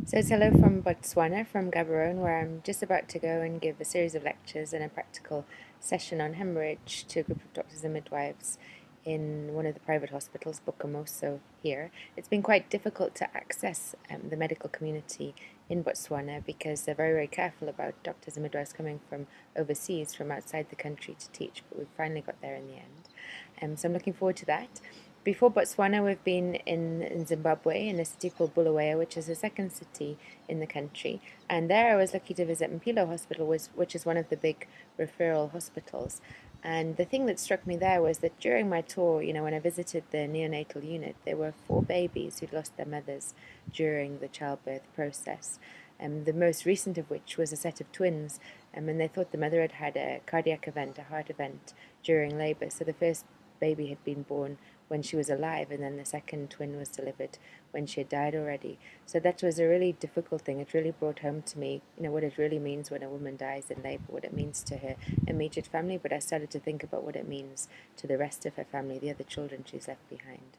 So it's hello from Botswana, from Gaborone, where I'm just about to go and give a series of lectures and a practical session on hemorrhage to a group of doctors and midwives in one of the private hospitals, Bokamoso, here. It's been quite difficult to access the medical community in Botswana because they're very, very careful about doctors and midwives coming from overseas, from outside the country to teach, but we've finally got there in the end. So I'm looking forward to that. Before Botswana, we've been in Zimbabwe, in a city called Bulawayo, which is the second city in the country. And there I was lucky to visit Mpilo Hospital, which is one of the big referral hospitals. And the thing that struck me there was that during my tour, when I visited the neonatal unit, there were 4 babies who'd lost their mothers during the childbirth process. The most recent of which was a set of twins, and they thought the mother had had a cardiac event, a heart event, during labour. So the first baby had been born when she was alive, and then the second twin was delivered when she had died already. So that was a really difficult thing. It really brought home to me, what it really means when a woman dies in labour, what it means to her immediate family, but I started to think about what it means to the rest of her family, the other children she's left behind.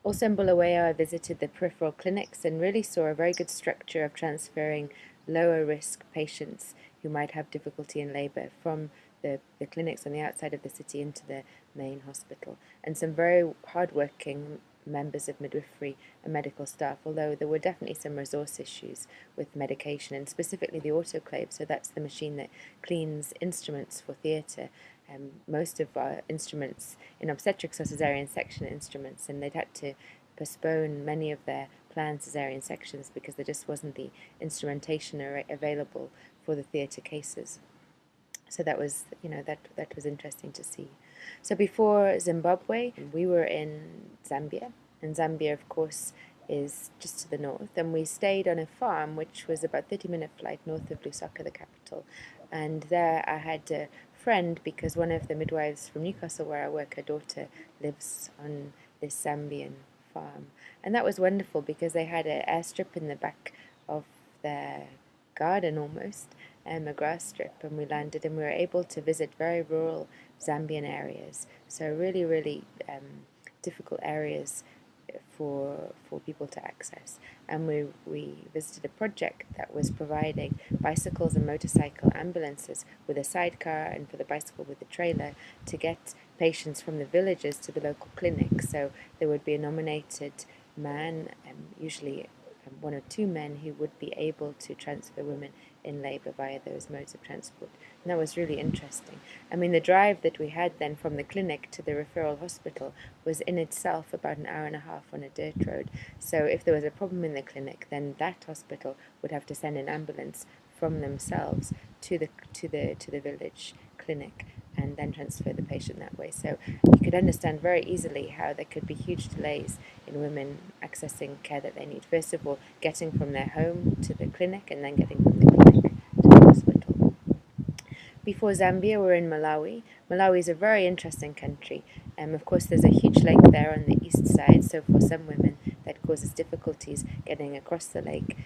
Also in Bulawayo, I visited the peripheral clinics and really saw a very good structure of transferring lower risk patients who might have difficulty in labour from the clinics on the outside of the city into the main hospital, and some very hard-working members of midwifery and medical staff, although there were definitely some resource issues with medication, and specifically the autoclave. So that's the machine that cleans instruments for theatre. Most of our instruments in obstetrics are caesarean section instruments, and they'd had to postpone many of their planned caesarean sections because there just wasn't the instrumentation available for the theatre cases. So that was, that was interesting to see. So before Zimbabwe, we were in Zambia, and Zambia, of course, is just to the north, and we stayed on a farm which was about 30-minute flight north of Lusaka, the capital. And there I had a friend because one of the midwives from Newcastle, where I work, her daughter lives on this Zambian farm, and that was wonderful because they had an airstrip in the back of their garden almost, a grass strip, and we landed and we were able to visit very rural Zambian areas. So really, really difficult areas for people to access. And we visited a project that was providing bicycles and motorcycle ambulances with a sidecar, and for the bicycle with a trailer, to get patients from the villages to the local clinic. So there would be a nominated man, usually one or two men, who would be able to transfer women in labour via those modes of transport. And that was really interesting. I mean, the drive that we had then from the clinic to the referral hospital was in itself about an hour and a half on a dirt road. So if there was a problem in the clinic, then that hospital would have to send an ambulance from themselves to the village clinic and then transfer the patient that way. So you could understand very easily how there could be huge delays in women accessing care that they need. First of all, getting from their home to the clinic, and then getting from the clinic to the hospital. Before Zambia, we're in Malawi. Malawi is a very interesting country. Of course, there's a huge lake there on the east side, so for some women that causes difficulties getting across the lake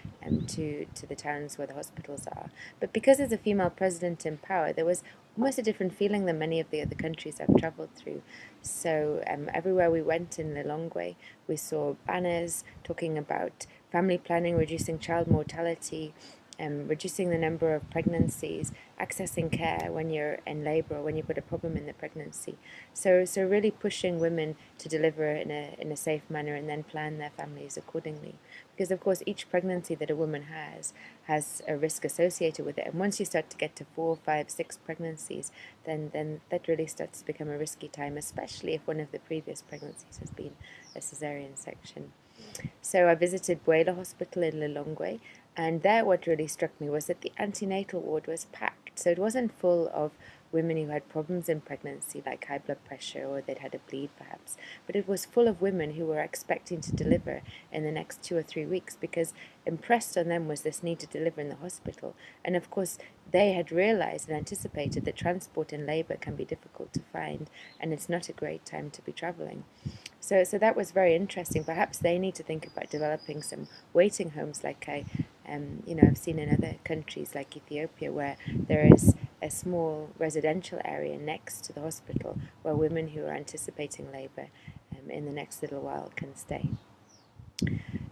to the towns where the hospitals are. But because there's a female president in power, there was almost a different feeling than many of the other countries I've travelled through. So everywhere we went in Lilongwe, we saw banners talking about family planning, reducing child mortality, reducing the number of pregnancies, accessing care when you're in labour or when you've got a problem in the pregnancy. So really pushing women to deliver in a safe manner and then plan their families accordingly. Because of course each pregnancy that a woman has a risk associated with it. And once you start to get to 4, 5, 6 pregnancies, then that really starts to become a risky time, especially if one of the previous pregnancies has been a caesarean section. So I visited Bwela Hospital in Lilongwe, and there what really struck me was that the antenatal ward was packed. So it wasn't full of women who had problems in pregnancy, like high blood pressure or they'd had a bleed perhaps, but it was full of women who were expecting to deliver in the next 2 or 3 weeks, because impressed on them was this need to deliver in the hospital. And of course they had realized and anticipated that transport in labour can be difficult to find, and it's not a great time to be travelling. So that was very interesting. Perhaps they need to think about developing some waiting homes like I've seen in other countries like Ethiopia, where there is a small residential area next to the hospital where women who are anticipating labour in the next little while can stay.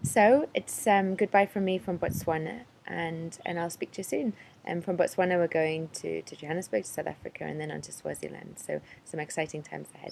So it's goodbye from me from Botswana, and I'll speak to you soon. From Botswana, we're going to Johannesburg, to South Africa, and then on to Swaziland. So some exciting times ahead.